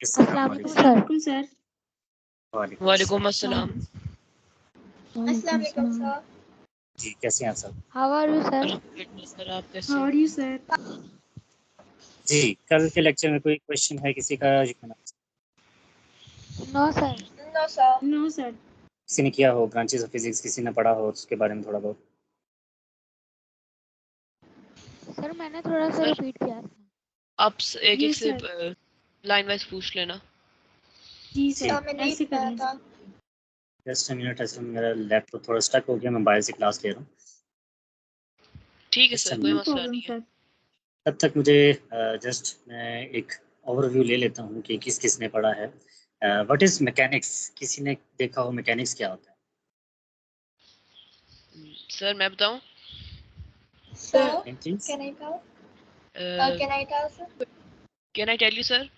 अस्सलाम वालेकुम सर। वालेकुम अस्सलाम। अस्सलाम वालेकुम सर। जी, कैसे हैं आप सब? How are you sir? Sir आप कैसे हाउ हैं? Are you sir? जी, कल के लेक्चर में कोई क्वेश्चन है किसी का? No sir. No sir. No sir. किसी ने किया हो ब्रांचेस ऑफ फिजिक्स, किसी ने पढ़ा हो उसके बारे में थोड़ा बहुत? सर मैंने थोड़ा सा सर, रिपीट किया था। आप एक Yes, से sir. लाइन वाइज पूछ लेना। जी जी। सर, मैंने ऐसे पढ़ा करना था। जस्ट अ मिनट, असल में मेरा लैपटॉप थोड़ा स्टक हो गया, मैं बाहर से क्लास ले रहा हूँ। ठीक है सर, कोई नो मसला प्रॉब्लम नहीं है। सर। तब तक मुझे जस्ट मैं एक ओवरव्यू ले लेता हूँ कि किस किस ने पढ़ा है। What is mechanics? किसी ने देखा हो मैकेनिक्स क्या होता है? सर मैं बताऊं? Sir, Please? can I tell? Can Can I tell sir? I tell you sir?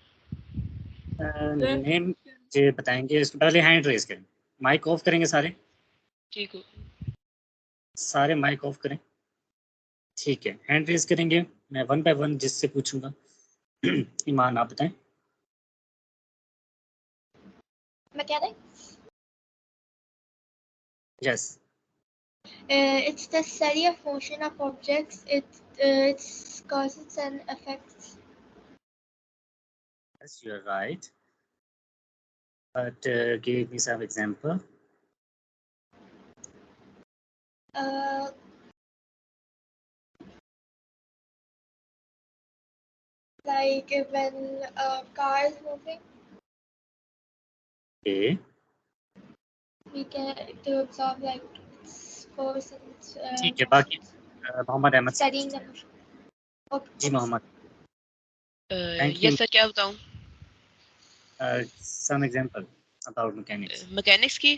Name मुझे बताएंगे? इसके पहले हैंड रेज करें। माइक ऑफ करेंगे सारे? ठीक हो। सारे माइक ऑफ करें। ठीक है, हैंड रेज करेंगे, मैं वन बाय वन जिससे पूछूंगा। ईमान आप बताएं। Mechanics? Yes. It's the study of motion of objects. Its causes and effects. Yes, you're right. But give me some example. Uh, like when a car is moving, Okay. we can to observe like its force and ठीक है, बाकी मोहम्मद अहमद से studying the पूछते हैं। motion. जी Mohammad, Thank you. Yes sir, क्या बताऊं? some example about mechanics. Mechanics की?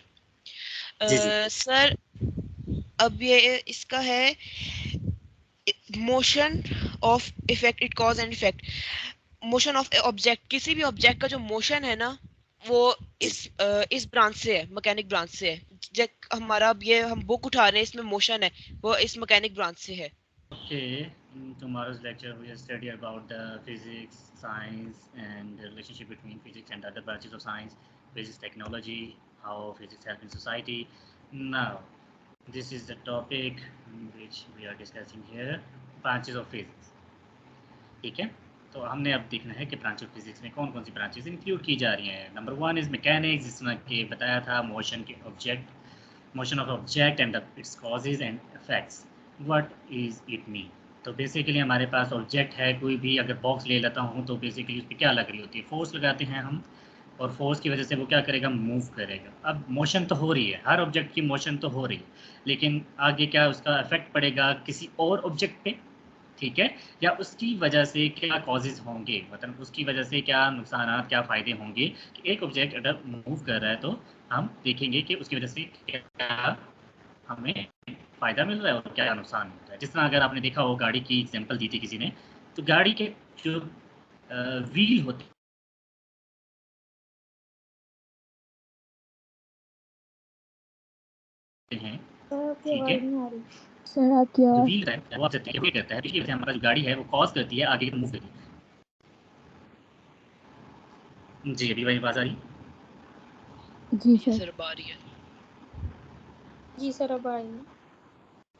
जी जी। सर अब ये इसका है motion of effect, it cause and effect. Motion of object, किसी भी ऑब्जेक्ट का जो मोशन है ना, वो इस ब्रांच से है, मैकेनिक ब्रांच से है। हमारा अब ये हम बुक उठा रहे हैं, इसमें मोशन है, वो इस मैकेनिक ब्रांच से है। Okay, in tomorrow's lecture we will study about the physics, science and the relationship between physics and other branches of science, physics technology, how physics helps in society. Now, this is the topic which we are discussing here, branches of physics. ठीक है, तो हमने अब देखना है कि branch of physics में कौन कौन सी ब्रांचेस इंक्लूड की जा रही हैं। नंबर वन इज़ मैकेनिक्स, जिसमें कि बताया था मोशन के object, motion of object and its causes and effects. What is it mean? तो बेसिकली हमारे पास ऑब्जेक्ट है, कोई भी अगर बॉक्स ले लेता हूँ तो बेसिकली उस पर क्या लग रही होती है? फोर्स लगाते हैं हम, और फोर्स की वजह से वो क्या करेगा? मूव करेगा। अब मोशन तो हो रही है, हर ऑब्जेक्ट की मोशन तो हो रही है, लेकिन आगे क्या उसका इफेक्ट पड़ेगा किसी और ऑब्जेक्ट पे? ठीक है, या उसकी वजह से क्या कॉजेज होंगे, मतलब उसकी वजह से क्या नुकसान, क्या फ़ायदे होंगे कि एक ऑब्जेक्ट अगर मूव कर रहा है तो हम देखेंगे कि उसकी वजह से क्या हमें फ़ायदा मिल रहा है और क्या नुकसान मिल रहा है। जिस तरह अगर आपने देखा हो, गाड़ी की एग्जांपल दी थी किसी ने, तो गाड़ी के जो व्हील होते हैं, ठीक है, सर आपकी जो आवाज़ व्हील है वो आप सकते हैं क्या करता है, पिछली वजह से हमारा जो गाड़ी है वो कॉज करती है आगे मूव करती है। जी, अभी वही बात आ रही? जी सर। सर बारी है। जी सर, अब आई हूँ।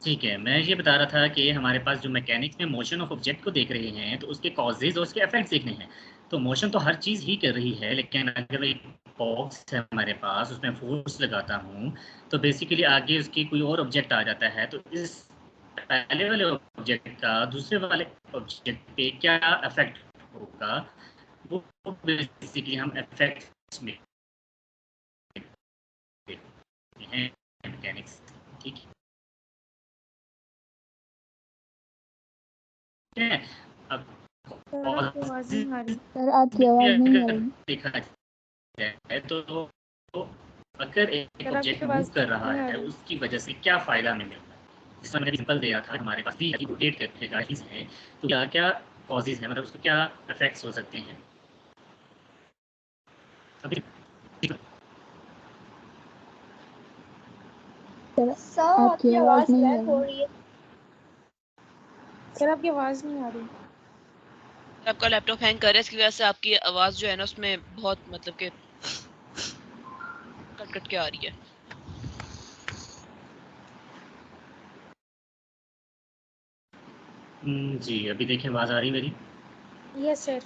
ठीक है, मैं ये बता रहा था कि हमारे पास जो मैकेनिक्स में मोशन ऑफ ऑब्जेक्ट को देख रहे हैं, तो उसके कॉजेज और उसके इफेक्ट्स देखने हैं। तो मोशन तो हर चीज़ ही कर रही है, लेकिन अगर एक बॉक्स है हमारे पास, उसमें फोर्स लगाता हूँ, तो बेसिकली आगे उसकी कोई और ऑब्जेक्ट आ जाता है, तो इस पहले वाले ऑब्जेक्ट का दूसरे वाले ऑब्जेक्ट पे क्या इफेक्ट होगा, वो बेसिकली हम इफेक्ट्स में देखते हैं मैकेनिक्स। ठीक है, अब सर आपकी आवाज़ नहीं आ रही। सर आपकी आवाज़ नहीं आ अगर रही। देखा जाए तो अगर एक सर ऑब्जेक्ट आपकी मूव आवाज़ कर रहा नहीं आ है, रही। उसकी वजह से क्या फ़ायदा हमें मिल रहा है? जिस मैंने एग्जांपल दिया था, हमारे पास भी रोटेट करते हैं गाड़ीज़ हैं, तो क्या क्या कॉजेज़ हैं, मतलब उसको क्या इफेक्ट्स हो सकते हैं? अभी सर सर आपकी आवाज़ नहीं आ ब्लैक हो रही। रही है। सर आपकी आवाज़ नहीं आ रही। आपका लैपटॉप हैंग कर रहा है, इसकी वजह से आपकी आवाज जो है ना उसमें बहुत मतलब कि कट कट के आ रही है। जी अभी देखिए आवाज़ आ रही है मेरी? Yes sir.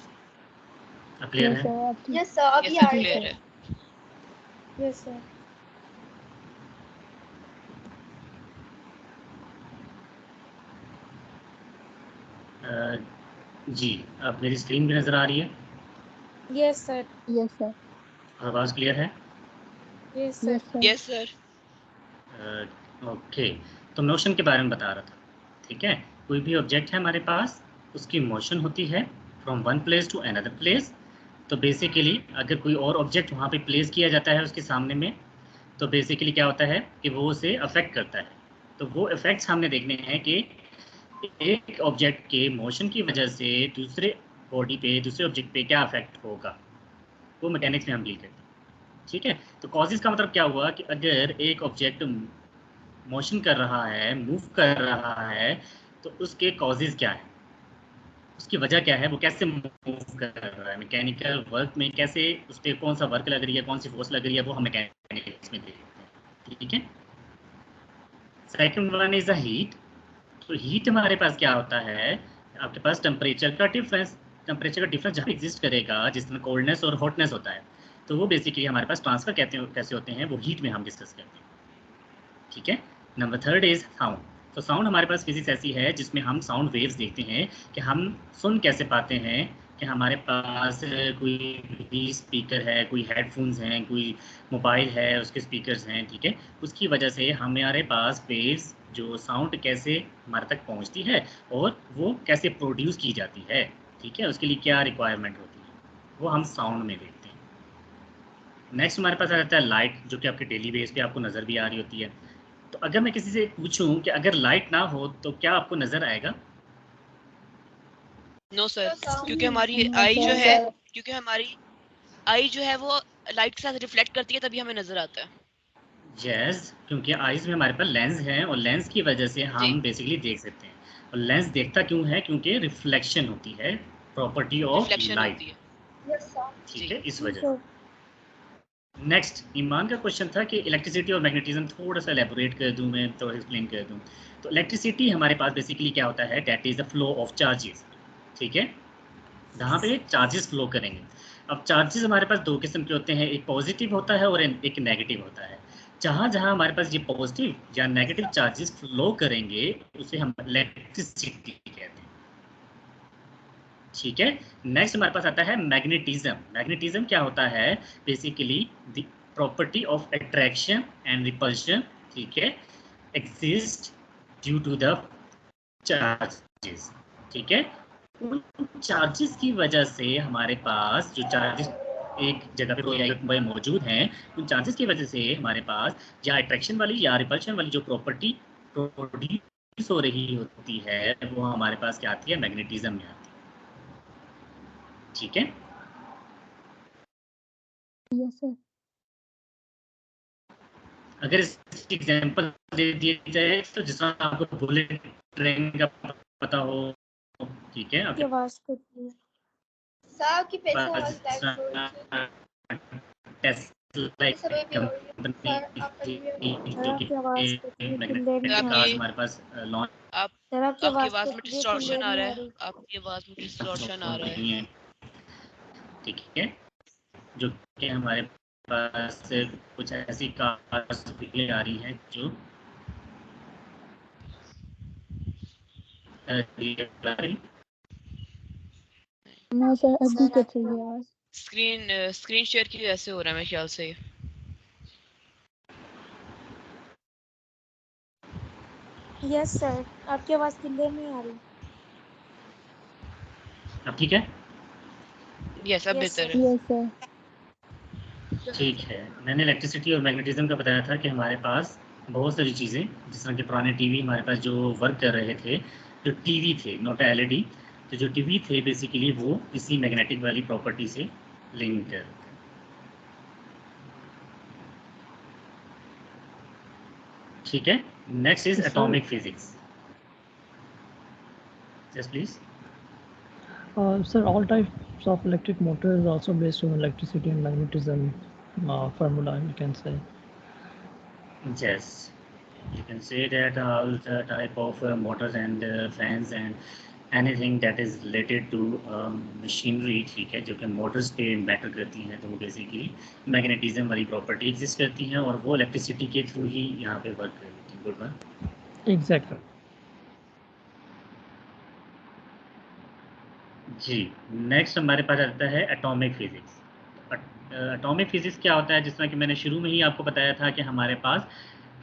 अब क्लियर यस है? सर आपकी Yes, sir. अभी यस आ सर, रही क्लियर है. है। Yes sir. जी अब मेरी स्क्रीन भी नज़र आ रही है? Yes sir. यस सर आवाज़ क्लियर है? Yes sir. Yes sir yes sir. Okay, तो मोशन के बारे में बता रहा था। ठीक है, कोई भी ऑब्जेक्ट है हमारे पास, उसकी मोशन होती है from one place to another place. तो बेसिकली अगर कोई और ऑब्जेक्ट वहाँ पे प्लेस किया जाता है उसके सामने में, तो बेसिकली क्या होता है कि वो उसे अफेक्ट करता है। तो वो इफेक्ट्स हमने देखने हैं कि एक ऑब्जेक्ट के मोशन की वजह से दूसरे बॉडी पे, दूसरे ऑब्जेक्ट पे क्या अफेक्ट होगा, वो मैकेनिक्स में हम डील करते हैं। ठीक है, तो कॉजेज का मतलब क्या हुआ कि अगर एक ऑब्जेक्ट मोशन कर रहा है, मूव कर रहा है, तो उसके कॉजेज क्या है, उसकी वजह क्या है, वो कैसे मूव कर रहा है, मैकेनिकल वर्क में कैसे उस पर कौन सा वर्क लग रही है, कौन सी फोर्स लग रही है, वो हम मैकेनिक्स में देखते हैं। ठीक है, second one is the heat. तो हीट हमारे पास क्या होता है, आपके पास टेम्परेचर का डिफरेंस, टेम्परेचर का डिफरेंस जहाँ एग्जिस्ट करेगा, जिसमें कोल्डनेस और हॉटनेस होता है, तो वो बेसिकली हमारे पास ट्रांसफर कहते हैं, कैसे होते हैं वो हीट में हम डिस्कस करते हैं। ठीक है, नंबर थर्ड इज साउंड। तो साउंड हमारे पास फिजिक्स ऐसी है जिसमें हम साउंड वेव्स देखते हैं कि हम सुन कैसे पाते हैं कि हमारे पास कोई भी स्पीकर है, कोई हेडफोन्स हैं, कोई मोबाइल है उसके स्पीकर्स हैं। ठीक है, उसकी वजह से हमारे पास वेव्स जो साउंड कैसे हमारे तक पहुंचती है और वो कैसे प्रोड्यूस की जाती है। ठीक है, उसके लिए क्या रिक्वायरमेंट होती है, वो हम साउंड में देखते हैं। नेक्स्ट हमारे पास आ जाता है लाइट, जो कि आपके डेली बेस पे आपको नज़र भी आ रही होती है। तो अगर मैं किसी से पूछूं कि अगर लाइट ना हो तो क्या आपको नज़र आएगा? No sir, No, sir. क्योंकि हमारी नो आई जो सर है, क्योंकि हमारी आई जो है वो लाइट के साथ रिफ्लेक्ट करती है, तभी हमें नजर आता है। यस, क्योंकि आइज़ में हमारे पास लेंस है और लेंस की वजह से जी। हम बेसिकली देख सकते हैं। और लेंस देखता क्यों है, क्योंकि रिफ्लेक्शन होती है, प्रॉपर्टी ऑफ रिफ्लेक्शन लाइट। होती है। Yes, sir. ठीक जी। है, इस जी वजह सर। से। नेक्स्ट ईमान का क्वेश्चन था कि इलेक्ट्रिसिटी और मैग्नेटिज्म थोड़ा सा एलेबोरेट कर दूं, मैं थोड़ा एक्सप्लेन कर दूं। तो इलेक्ट्रिसिटी हमारे पास बेसिकली क्या होता है, that is the flow of charges. ठीक है, जहाँ पे चार्जेस फ्लो करेंगे। अब चार्जेस हमारे पास दो किस्म के होते हैं, एक पॉजिटिव होता है और एक नेगेटिव होता है। जहाँ जहाँ हमारे पास ये पॉजिटिव या नेगेटिव चार्जेस फ्लो करेंगे उसे हम इलेक्ट्रिसिटी कहते हैं। ठीक है, नेक्स्ट हमारे पास आता है मैग्नेटिज्म। मैग्नेटिज्म क्या होता है, basically the property of attraction and repulsion. ठीक है, exist due to the charges. ठीक है, उन चार्जेस की वजह से हमारे पास जो चार्जेस एक जगह पे कोई मौजूद हैं, उन चार्जेस की वजह से हमारे पास या अट्रैक्शन वाली या रिपल्शन वाली जो प्रॉपर्टी प्रोड्यूस हो रही होती है, वो हमारे पास क्या आती है, मैग्नेटिज्म में आती है। ठीक है, यस सर अगर इसकी एग्जांपल दे दिया जाए तो जिस तरह आपको बुलेट ट्रेन का पता हो। ठीक है, की आपके आवाज करती है। Sir, आपकी फिर से पास आवाज जिस लैग हो रही तरह है. टेस्ला इस समय भी हो रही है. कंपनी सर, आप अभी भी हो रही है. सर जो कि आपकी आवाज करती है, क्लियर सर नहीं मैग्नेटिक आ आपकी कार्स रही। हमारे पास लॉन्च आप सर आपकी आपकी आवाज आवाज में करती है, डिस्टॉर्शन क्लियर आ नहीं रहा आ है, रही। आपकी आवाज में डिस्टॉर्शन आ हो रहा है। रही हैं। ठीक है, जो कि हमारे पास कुछ ऐसी कार्स भी आ रही हैं जो नो सर अभी कट रही है आवाज स्क्रीन शेयर की वजह से हो रहा है मेरे ख्याल से। यस सर, आपकी आवाज क्लियर नहीं आ रही। अब ठीक है? यस, अब यस बेहतर सर। है। यस सर ठीक है, मैंने इलेक्ट्रिसिटी और मैग्नेटिज्म का बताया था कि हमारे पास बहुत सारी चीज़ें, जिस तरह के पुराने टीवी हमारे पास जो वर्क कर रहे थे, जो टीवी थे, नॉट एलईडी, तो जो टीवी थे बेसिकली वो इसी मैग्नेटिक वाली प्रॉपर्टी से लिंक है। ठीक है, next is sir atomic physics. Yes please. Sir, all types of electric motor is also based on electricity and magnetism formula, you can say. Yes, you can say that all the type of motors and fans and anything that is related to machinery, ठीक है, जो कि Motors पे matter करती हैं, तो वो basically magnetism वाली प्रॉपर्टी एग्जिस्ट करती हैं और वो इलेक्ट्रिसिटी के थ्रू ही यहाँ पे वर्क करती हैं। Good one. Exactly. जी, नेक्स्ट हमारे पास आता है एटॉमिक फिजिक्स। एटॉमिक फिजिक्स क्या होता है? जिस तरह कि मैंने शुरू में ही आपको बताया था कि हमारे पास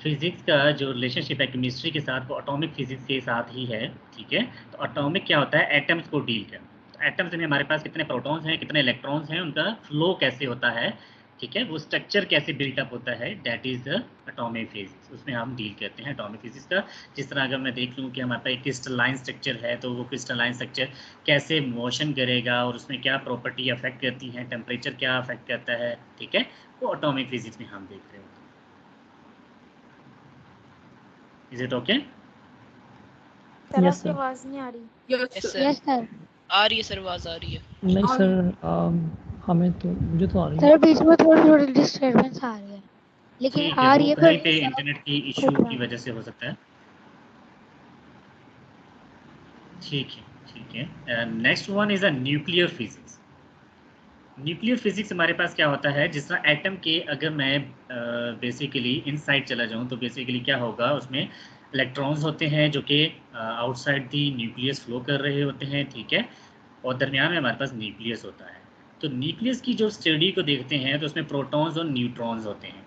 फिजिक्स का जो रिलेशनशिप है केमिस्ट्री के साथ, वो एटॉमिक फिजिक्स के साथ ही है, ठीक है। तो एटॉमिक क्या होता है? एटम्स को डील करना। तो एटम्स में हमारे पास कितने प्रोटॉन्स हैं, कितने इलेक्ट्रॉन्स हैं, उनका फ्लो कैसे होता है, ठीक है, वो स्ट्रक्चर कैसे बिल्टअप होता है, that is the atomic physics. उसमें हम डील करते हैं एटॉमिक फिजिक्स का। जिस तरह अगर मैं देख लूँ कि हमारे पास एक क्रिस्टलाइन स्ट्रक्चर है, तो वो क्रिस्टलाइन स्ट्रक्चर कैसे मोशन करेगा और उसमें क्या प्रॉपर्टी अफेक्ट करती हैं, टेम्परेचर क्या अफेक्ट करता है, ठीक है, वो एटॉमिक फिजिक्स में हम देख रहे होते हैं। Is it okay? Sir Yes, आपकी sir. आवाज नहीं आ रही। Yes sir, yes sir. आ रही है सर, आवाज आ रही है। नहीं सर, हमें तो मुझे तो आ रही है। सर बीच में थोड़ी थोड़ी डिस्टर्बेंस आ रही है, लेकिन ठीक है, आ वो रही है कहीं पर पे इंटरनेट की इशू की वजह से हो सकता है। ठीक है, ठीक है। Next one is a nuclear physics. Nuclear physics हमारे पास क्या होता है? जिस तरह एटम के अगर मैं बेसिकली इनसाइड चला जाऊं, तो बेसिकली क्या होगा, उसमें इलेक्ट्रॉन्स होते हैं जो कि आउटसाइड दी न्यूक्लियस फ्लो कर रहे होते हैं, ठीक है, और दरमियान में हमारे पास न्यूक्लियस होता है। तो न्यूक्लियस की जो स्टडी को देखते हैं, तो उसमें प्रोटॉन्स और न्यूट्रॉन्स होते हैं,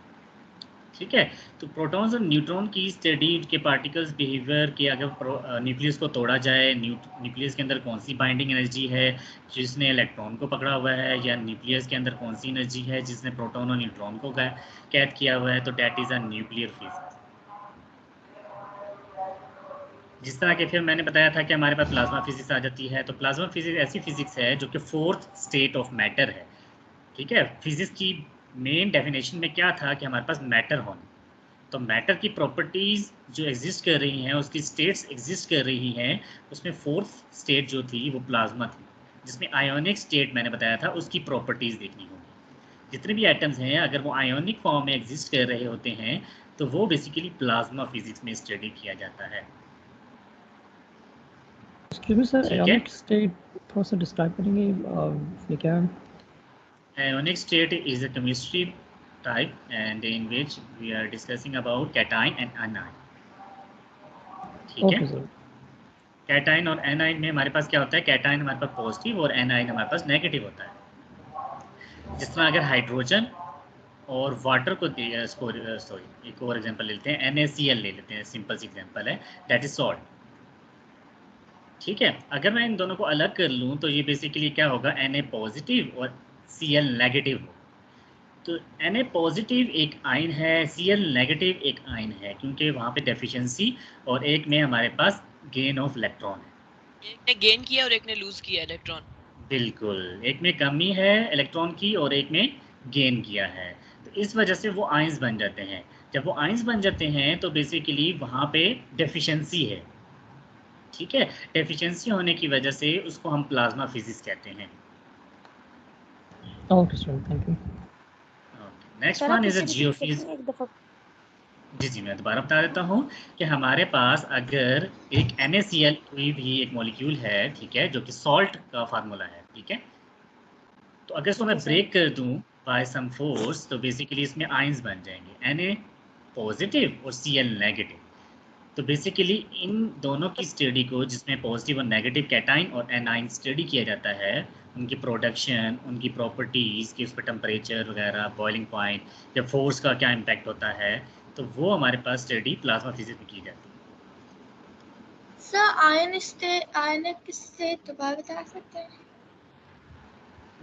ठीक है। तो प्रोटॉन्स और न्यूट्रॉन की स्टडी के पार्टिकल्स बिहेवियर के, अगर न्यूक्लियस को तोड़ा जाए, न्यूक्लियस के अंदर कौन सी बाइंडिंग एनर्जी है जिसने इलेक्ट्रॉन को पकड़ा हुआ है, या न्यूक्लियस के अंदर कौन सी एनर्जी है जिसने प्रोटॉन और न्यूट्रॉन को कैद किया हुआ है, तो that is a nuclear physics. जिस तरह के फिर मैंने बताया था कि हमारे पास प्लाज्मा फिजिक्स आ जाती है। तो प्लाज्मा फिजिक्स ऐसी फिजिक्स है जो कि फोर्थ स्टेट ऑफ मैटर है, ठीक है। फिजिक्स की मेन डेफिनेशन में क्या था कि हमारे पास मैटर होना, तो मैटर की प्रॉपर्टीज़ जो एग्जिस्ट कर रही हैं, उसकी स्टेट्स एग्जिस्ट कर रही हैं, उसमें फोर्थ स्टेट जो थी वो प्लाज्मा थी, जिसमें आयोनिक स्टेट मैंने बताया था उसकी प्रॉपर्टीज़ देखनी होगी। जितने भी एटम्स हैं, अगर वो आयोनिक फॉर्म में एग्जिस्ट कर रहे होते हैं, तो वो बेसिकली प्लाज्मा फिजिक्स में स्टडी किया जाता है, Excuse me, sir. ठीक है। Ionic state थोड़ा सा डिस्क्राइब करेंगे ये क्या है? Ionic state is a chemistry type and in which we are discussing about cation and anion, ठीक है। Okay sir. कैटाइन और एनाइन में हमारे पास क्या होता है? कैटाइन हमारे पास पॉजिटिव और एनाइन हमारे पास नेगेटिव होता है। जिस तरह अगर हाइड्रोजन और वाटर को सॉरी, एक और एग्जांपल लेते हैं, NaCl ले लेते हैं, सिंपल सी एग्जांपल है, दैट इज सॉल्ट, ठीक है। अगर मैं इन दोनों को अलग कर लूँ, तो ये बेसिकली क्या होगा, Na पॉजिटिव और Cl नेगेटिव होगा। तो Na पॉजिटिव एक आयन है, Cl नेगेटिव एक आयन है, क्योंकि वहाँ पे डेफिशिएंसी और एक में हमारे पास गेन ऑफ इलेक्ट्रॉन है। एक ने गेन किया और एक ने लूज किया इलेक्ट्रॉन। बिल्कुल, एक में कमी है इलेक्ट्रॉन की और एक में गेन किया है, तो इस वजह से वो आयंस बन जाते हैं। जब वो आयंस बन जाते हैं, तो बेसिकली वहाँ पे डेफिशिएंसी है, ठीक है। डेफिशिएंसी होने की वजह से उसको हम प्लाज्मा फिजिक्स कहते हैं। Okay sir, thank you. Next sir आप वन फिर इज अ से रिपीट जियोफिज। करेंगे एक दफा। जी जी, मैं दोबारा बता देता हूँ कि हमारे पास अगर एक NaCl कोई भी एक मॉलिक्यूल है, ठीक है, जो कि सॉल्ट का फार्मूला है, ठीक है, तो अगर इसको ओके मैं सर। ब्रेक कर दूं बाय सम फोर्स, तो बेसिकली इसमें आयंस बन जाएंगे, Na पॉजिटिव और Cl नेगेटिव। तो बेसिकली इन दोनों की स्टडी को, जिसमें पॉजिटिव और नेगेटिव कैटाइन और एनाइन स्टडी किया जाता है, उनकी प्रोडक्शन, उनकी प्रॉपर्टीज़ कि उस पर टेम्परेचर वगैरह, बॉइलिंग पॉइंट या फोर्स का क्या इम्पैक्ट होता है, तो वो हमारे पास स्टडी प्लाज्मा फिजिक्स में की जाती है। सर आयनिक स्टेट दोबारा बता सकते हैं?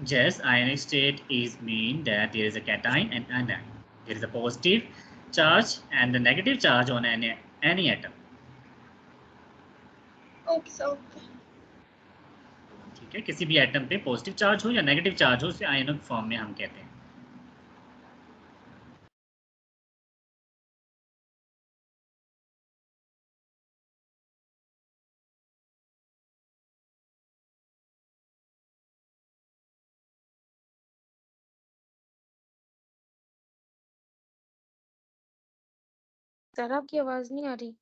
Yes, ionic state is mean that there is a cation and anion. There is a positive charge and the negative charge on any atom. Okay sir, okay. ठीक है, किसी भी एटम पे पॉजिटिव चार्ज हो या नेगेटिव चार्ज हो, उसे ionic form में हम कहते हैं। सर आपकी आवाज नहीं आ रही।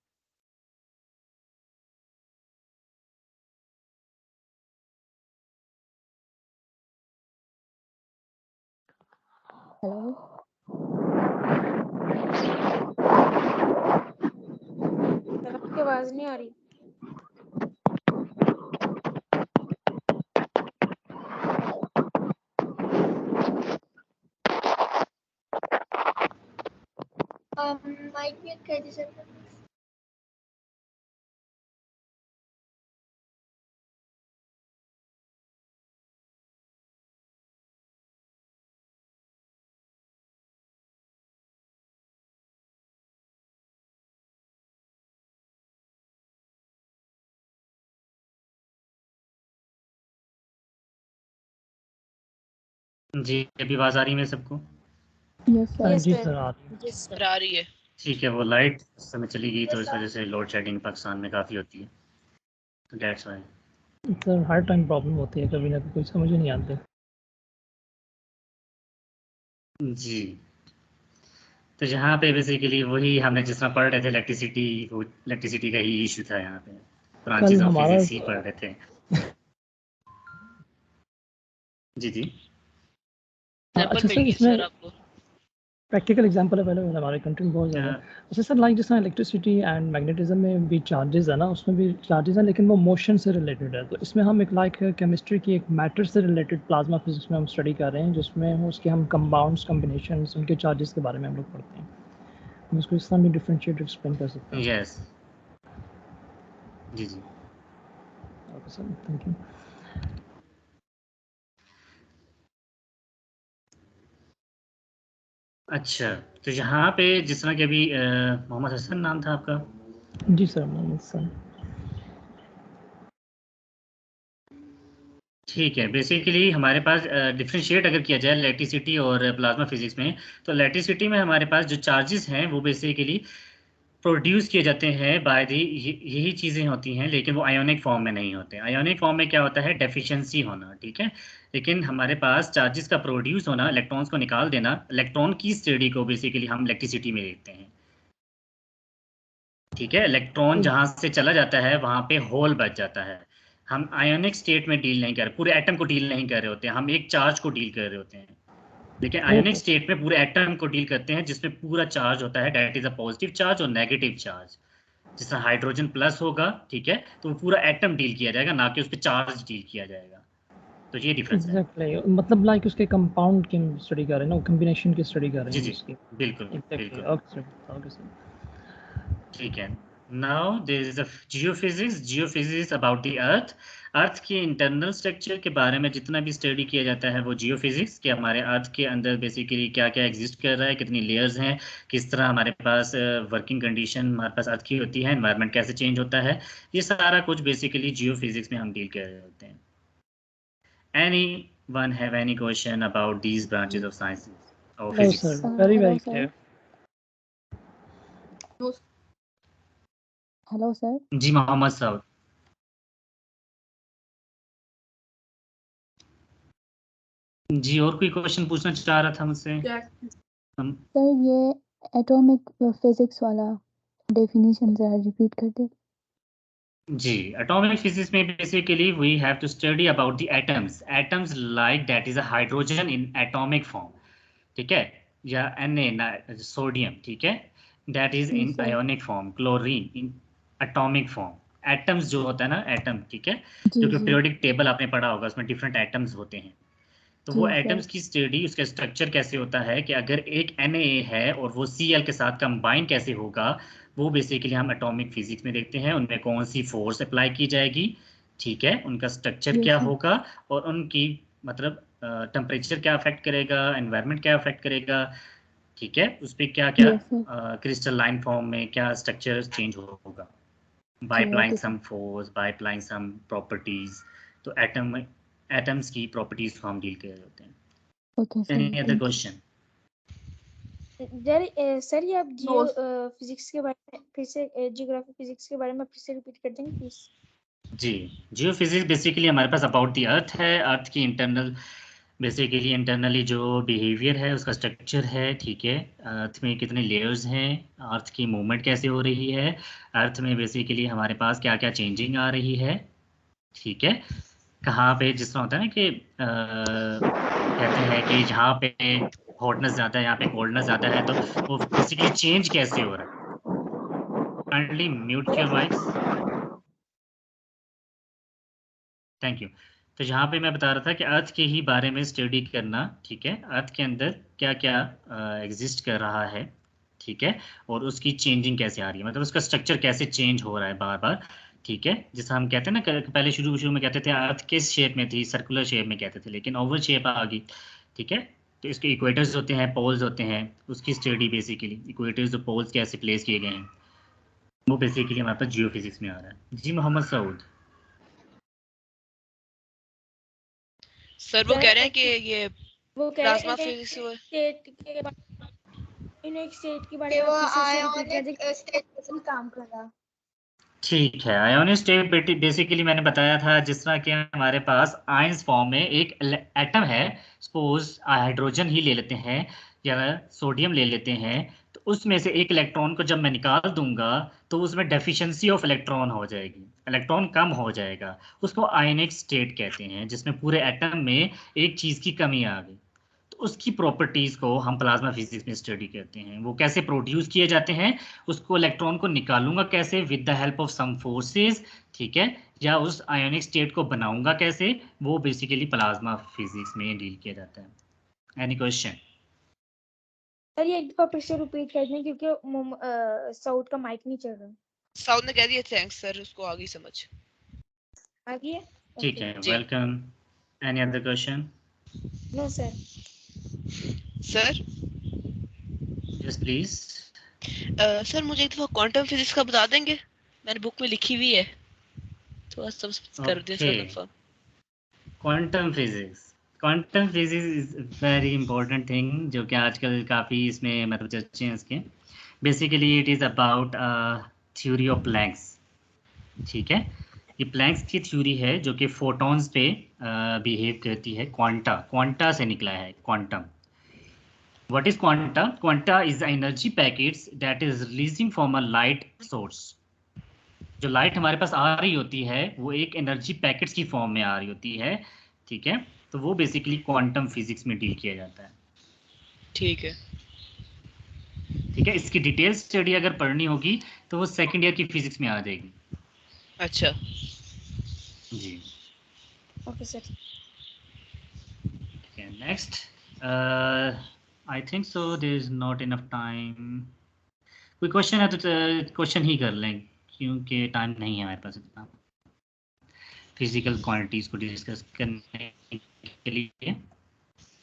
हेलो सर आपकी आवाज नहीं आ रही। माइक म्यूट कर दीजिए सर। जी अभी आवाज़ आ रही है मेरे सबको? यस सर यस जी सर। सर आ रही है। जी सर आ रही है। ठीक है, वो लाइट उस समय चली गई तो Yes, इस sir. वजह से लोड शेडिंग पाकिस्तान में काफ़ी होती है, तो that's why. Sir her time problem होती है, कभी ना कभी समझ ही नहीं आते। जी, तो यहाँ पे बेसिकली वही हमने जिस तरह पढ़ रहे थे, इलेक्ट्रिसिटी का ही इशू था यहाँ पे, ब्रांचेस कल ऑफ हमारा फिजिक्स ही पढ़ रहे थे। जी जी एग्जांपल अच्छा मिल सर, गई इसमें सर आपको। प्रैक्टिकल एग्जांपल अवेलेबल है हमारे कंट्री में बहुत ज़्यादा। अच्छा सर, लाइक जैसे इलेक्ट्रिसिटी एंड मैग्नेटिज्म में भी चार्जेस है ना, उसमें भी चार्जेस हैं लेकिन वो मोशन से रिलेटेड है। तो इसमें हम एक लाइक केमिस्ट्री की एक मैटर से रिलेटेड प्लाज्मा फिजिक्स में हम स्टडी कर रहे हैं, जिसमें उसके हम कंपाउंड्स कॉम्बिनेशंस उनके चार्जेस के बारे में हम लोग पढ़ते हैं। हम इसको इस तरह भी डिफरेंशिएट एक्सप्लेन कर सकते हैं। यस जी जी ओके सर, थैंक यू। अच्छा, तो यहाँ पे जिस तरह कि अभी मोहम्मद हसन नाम था आपका? जी सर, मोहम्मद सर। ठीक है, बेसिकली हमारे पास डिफरेंशिएट अगर किया जाए इलेक्ट्रिसिटी और प्लाज्मा फिजिक्स में, तो इलेक्ट्रिसिटी में हमारे पास जो चार्जेस हैं वो बेसिकली प्रोड्यूस किए जाते हैं बाय दी, यही चीज़ें होती हैं, लेकिन वो आयोनिक फॉर्म में नहीं होते। आयोनिक फॉर्म में क्या होता है, डेफिशिएंसी होना, ठीक है। लेकिन हमारे पास चार्जेस का प्रोड्यूस होना, इलेक्ट्रॉन्स को निकाल देना, इलेक्ट्रॉन की स्टडी को बेसिकली हम इलेक्ट्रिसिटी में देखते हैं, ठीक है। इलेक्ट्रॉन जहां से चला जाता है वहां पे होल बच जाता है। हम आयोनिक स्टेट में डील नहीं कर रहे, पूरे एटम को डील नहीं कर रहे होते हैं, हम एक चार्ज को डील कर रहे होते हैं। लेकिन आयोनिक ओके स्टेट में पूरे एटम को डील करते हैं, जिसमें पूरा चार्ज होता है, that is a positive charge और नेगेटिव चार्ज। जिस तरह हाइड्रोजन प्लस होगा, ठीक है, तो वो पूरा एटम डील किया जाएगा, ना कि उस पर चार्ज डील किया जाएगा। तो ये डिफरेंस है। एग्जैक्टली, मतलब लाइक उसके कंपाउंड की स्टडी कर रहे हैं ना, कॉम्बिनेशन की स्टडी कर रहे जी हैं जी उसकी। बिल्कुल एग्जैक्टली, बिल्कुल। Okay sir, okay sir. ठीक है। Now there is a geophysics about the earth. Earth के इंटरनल स्ट्रक्चर के बारे में जितना भी स्टडी किया जाता है वो जियोफिजिक्स, कि हमारे अर्थ के अंदर बेसिकली क्या क्या एग्जिस्ट कर रहा है, कितनी लेयर्स हैं, किस तरह हमारे पास वर्किंग कंडीशन हमारे पास अर्थ की होती है, एनवायरनमेंट कैसे चेंज होता है, ये सारा कुछ बेसिकली जियोफिजिक्स में हम डील कर रहे होते हैं। Anyone have any question about these branches of sciences or no physics? Sir, very hello very sir. Clear. Hello sir. जी मोहम्मद साहब। जी और कोई क्वेश्चन पूछना चाह रहा था मुझसे? हम सर ये एटॉमिक फिजिक्स वाला डेफिनेशन जरा रिपीट कर दे। जी, एटॉमिक फिजिक्स में basically we have to study about the atoms like that is a hydrogen in atomic form, ठीक है, या Na सोडियम, ठीक है, दैट इज जी in sir. Ionic form, chlorine in atomic form. Atoms जो होता है ना, एटम, ठीक है, जी जो कि जी पीरियोडिक टेबल आपने पढ़ा होगा, उसमें डिफरेंट एटम्स होते हैं। तो वो जी सर। एटम्स की स्टडी, उसका स्ट्रक्चर कैसे होता है, कि अगर एक Na है और वो Cl के साथ कंबाइन कैसे होगा, वो बेसिकली हम एटॉमिक फिजिक्स में देखते हैं। उनमें कौन सी फोर्स अप्लाई की जाएगी, ठीक है, उनका स्ट्रक्चर यस क्या सर। होगा, और उनकी मतलब टेम्परेचर क्या अफेक्ट करेगा, एनवायरनमेंट क्या अफेक्ट करेगा, ठीक है, उस पर क्या क्या yes sir. Crystal line form में क्या स्ट्रक्चर चेंज होगा, by जी applying okay some sir. force, by applying some properties। तो एटम्स की प्रॉपर्टीज को हम डील कर रहे होते हैं। Okay sir, any other thank you. Question? Sir ये आप जियो फिजिक्स के बारे में फिर से जियोग्राफी फिजिक्स के बारे में फिर से रिपीट कर देंगे प्लीज। जी, जियोफिजिक्स बेसिकली हमारे पास अबाउट द अर्थ है, अर्थ की इंटरनल बेसिकली इंटरनली जो बिहेवियर है उसका स्ट्रक्चर है, ठीक है। अर्थ में कितने लेयर्स हैं, अर्थ की मूवमेंट कैसे हो रही है, अर्थ में बेसिकली हमारे पास क्या क्या चेंजिंग आ रही है, ठीक है। कहाँ पे जिस तरह होता है ना कि कहते हैं कि जहाँ पे हॉटनेस ज़्यादा है, यहाँ पे कोल्डनेस ज़्यादा है, तो वो बेसिकली चेंज कैसे हो रहा है। Kindly mute your mics, thank you. तो यहाँ पे मैं बता रहा था कि अर्थ के ही बारे में स्टडी करना, ठीक है। अर्थ के अंदर क्या क्या एग्जिस्ट कर रहा है, ठीक है, और उसकी चेंजिंग कैसे आ रही है, मतलब उसका स्ट्रक्चर कैसे चेंज हो रहा है बार बार, ठीक है। जिसे हम कहते हैं ना, पहले शुरू में कहते थे अर्थ किस शेप में थी, सर्कुलर शेप में कहते थे, लेकिन ओवल शेप आ गई, ठीक है। तो इसके इक्वेटर्स होते हैं, पोल्स होते हैं, उसकी स्टडी बेसिकली इक्वेटर्स और पोल्स कैसे प्लेस किए गए हैं, वो बेसिकली हमारे पास जियोफिजिक्स में आ रहा है। जी मोहम्मद सऊद। सर वो कह रहे हैं कि ये वो कह प्लाज्मा रहे हैं फिजिक्स स्टेट के बारे एक स्टेट के बारे कि में वो आप फिर से repeat कर आयोनिक दीजिए, स्टेट कैसे काम कर रहा। ठीक है, आयोनिक स्टेट बेसिकली मैंने बताया था, जिस तरह के हमारे पास आयंस फॉर्म में एक एटम है, सपोज हाइड्रोजन ही ले लेते हैं या सोडियम ले लेते हैं, तो उसमें से एक इलेक्ट्रॉन को जब मैं निकाल दूंगा तो उसमें डेफिशिएंसी ऑफ इलेक्ट्रॉन हो जाएगी, इलेक्ट्रॉन कम हो जाएगा, उसको आयोनिक स्टेट कहते हैं, जिसमें पूरे एटम में एक चीज़ की कमी आ गई। तो उसकी प्रॉपर्टीज को हम प्लाज्मा फिजिक्स में स्टडी करते हैं, वो कैसे प्रोड्यूस किए जाते हैं, उसको इलेक्ट्रॉन को निकालूंगा कैसे with the help of some forces, ठीक है, या उस आयोनिक स्टेट को बनाऊंगा कैसे, वो बेसिकली प्लाज्मा फिजिक्स में डील किया जाता है। Any question? सर ये एक दफा फिर से रिपीट कर दें क्योंकि साउथ का माइक नहीं चल रहा। साउथ ने कह दिया थैंक्स सर, उसको आ गई समझ। आ गया? ठीक है, जी। Welcome. Any other question? No sir. Yes please. Sir मुझे एक दफा क्वांटम फिजिक्स का बता देंगे, मैंने बुक में लिखी हुई है, थोड़ा सब कर दिया sir confirm. Quantum physics is very important thing, जो कि आजकल काफ़ी इसमें मतलब चर्चे हैं इसके। Basically it is about theory of Planck's, ठीक है। ये प्लैंक्स की थ्योरी है जो कि फोटॉन्स पे बिहेव करती है। क्वांटा से निकला है quantum. What is quanta? Quanta is energy packets that is releasing from a light source. जो लाइट हमारे पास आ रही होती है वो एक एनर्जी पैकेट्स की फॉर्म में आ रही होती है, ठीक है। तो वो बेसिकली क्वांटम फिजिक्स में डील किया जाता है, ठीक है। ठीक है। इसकी डिटेल स्टडी अगर पढ़नी होगी तो वो सेकंड ईयर की फिजिक्स में आ जाएगी। अच्छा जी, ओके सर। ठीक है। Next, I think so there is not enough time. कोई क्वेश्चन है तो क्वेश्चन ही कर लें, क्योंकि टाइम नहीं है हमारे पास इतना फिजिकल क्वांटिटीज को डिस्कस करने के लिए।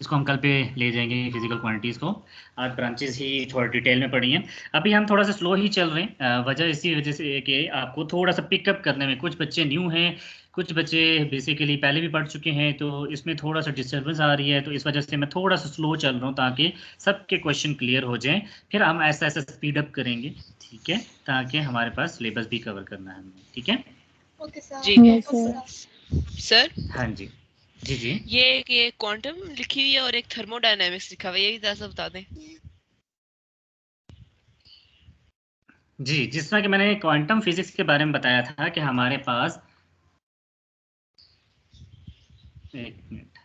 इसको हम कल पे ले जाएंगे फिजिकल क्वांटिटीज़ को। आज ब्रांचेस ही थोड़ा डिटेल में पढ़ी हैं। अभी हम थोड़ा सा स्लो ही चल रहे हैं, वजह इसी वजह से है कि आपको थोड़ा सा पिकअप करने में, कुछ बच्चे न्यू हैं, कुछ बच्चे बेसिकली पहले भी पढ़ चुके हैं, तो इसमें थोड़ा सा डिस्टर्बेंस आ रही है, तो इस वजह से मैं थोड़ा सा स्लो चल रहा हूँ ताकि सबके क्वेश्चन क्लियर हो जाएँ। फिर हम ऐसा ऐसा स्पीड अप करेंगे, ठीक है, ताकि हमारे पास सिलेबस भी कवर करना है हमें, ठीक है। Okay sir. जी Yes, sir. सर, हाँ जी, जी जी। ये क्वांटम लिखी हुई है और एक थर्मोडायनामिक्स लिखा हुआ है, यही जरा बता दें। जी, जिस तरह कि मैंने क्वांटम फिजिक्स के बारे में बताया था कि हमारे पास, एक मिनट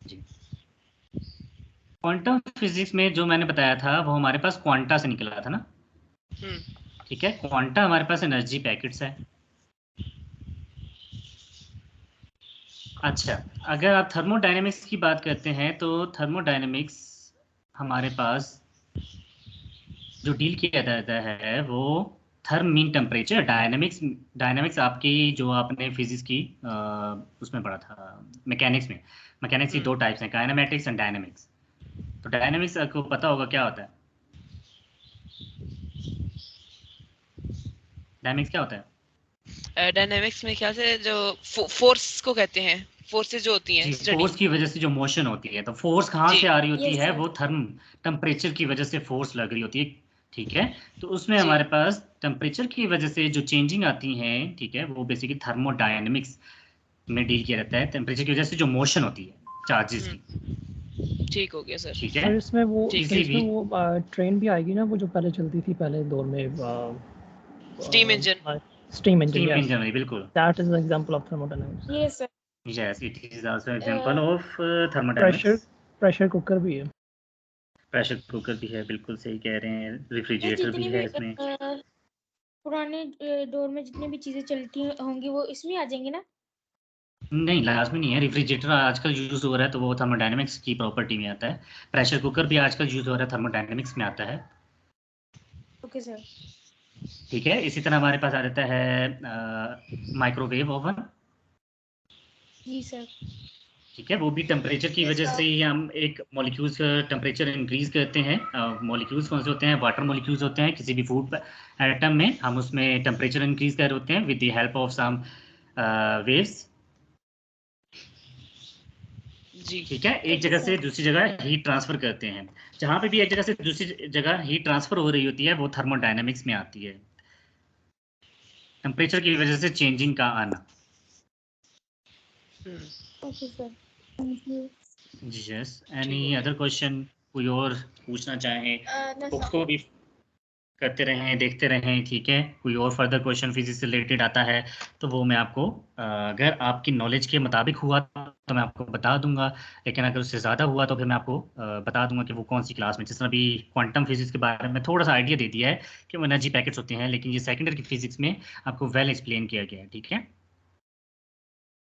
जी, क्वांटम फिजिक्स में जो मैंने बताया था वो हमारे पास क्वांटा से निकला था ना, ठीक है। क्वांटा हमारे पास एनर्जी पैकेट्स है। अच्छा, अगर आप थर्मोडायनेमिक्स की बात करते हैं तो थर्मोडायनेमिक्स हमारे पास जो डील किया जाता है वो थर्म मीन टेम्परेचर। डायनेमिक्स आपकी जो आपने फिजिक्स की उसमें पढ़ा था मैकेनिक्स में। मैकेनिक्स की दो टाइप्स हैं, काइनेमेटिक्स एंड डायनेमिक्स। तो डायनेमिक्स आपको पता होगा क्या होता है? डायनेमिक्स क्या होता है? डायनामिक्स में क्या से जो फोर्स को कहते हैं, फोर्सेस जो होती हैं जी, स्टडी। फोर्स की वजह से जो मोशन होती है, तो फोर्स कहाँ जी। से आ रही होती Yes, है? sir. वो थर्म टेम्परेचर की वजह से फोर्स लग रही होती है, ठीक है। तो उसमें जी। हमारे पास टेम्परेचर की वजह से जो चेंजिंग आती हैं, ठीक है, वो बेसिकली थर्मोडायनेमिक्स में डील किया जाता है। टेम्परेचर की वजह से जो मोशन होती है, चार्जेस की। ठीक हो गया सर। ठीक सर है, इसमें वो ठीक किसी भी ट्रेन भी आएगी ना, वो जो पहले चलती थी पहले दौर में, steam engine. Steam engine, steam yes, engine में, बिल्कुल। That is an example of thermodynamics. Yes sir. Yes, it is also example of pressure thermodynamics. Cooker भी है। प्रेशर कुकर भी है, बिल्कुल सही कह रहे हैं। ये रेफ्रिजरेटर भी जितनी है भी इसमें। पुराने दौर में जितनी भी चीजें चलती होंगी वो इसमें आ जाएंगी ना? नहीं, लाजमी नहीं है। रेफ्रिजरेटर आजकल यूज हो रहा है तो वो थर्मोडायनेमिक्स की प्रॉपर्टी में आता है। प्रेशर कुकर भी आजकल यूज हो रहा है, थर्मोडायनेमिक्स में आता है। Okay sir. ठीक है, इसी तरह हमारे पास आ जाता है माइक्रोवेव ओवन। जी सर। ठीक है, वो भी टेम्परेचर की वजह से ही हम एक मॉलिक्यूल्स का टेम्परेचर इंक्रीज करते हैं। मॉलिक्यूल्स कौन से होते हैं? वाटर मॉलिक्यूल्स होते हैं। किसी भी फूड आइटम में हम उसमें टेम्परेचर इंक्रीज कर होते हैं with the help of some waves. जी। ठीक है, एक जगह से दूसरी जगह हीट ट्रांसफर करते हैं। जहां पे भी एक जगह से दूसरी जगह हीट ट्रांसफर हो रही होती है वो थर्मोडायनेमिक्स में आती है, टेम्परेचर की वजह से चेंजिंग का आना। Okay sir, thank you. जी यस, एनी अदर क्वेश्चन कोई और पूछना चाहें? No, books sir. को भी करते रहें, देखते रहें। ठीक है, कोई और फर्दर क्वेश्चन फिजिक्स से रिलेटेड आता है तो वो मैं आपको अगर आपकी नॉलेज के मुताबिक हुआ तो मैं आपको बता दूंगा, लेकिन अगर उससे ज़्यादा हुआ तो फिर मैं आपको बता दूंगा कि वो कौन सी क्लास में। जिस तरह अभी क्वांटम फिजिक्स के बारे में थोड़ा सा आइडिया दे दिया है कि वो एनर्जी पैकेट्स होते हैं, लेकिन ये सेकेंडरी फिजिक्स में आपको वेल एक्सप्लेन किया गया है। ठीक है।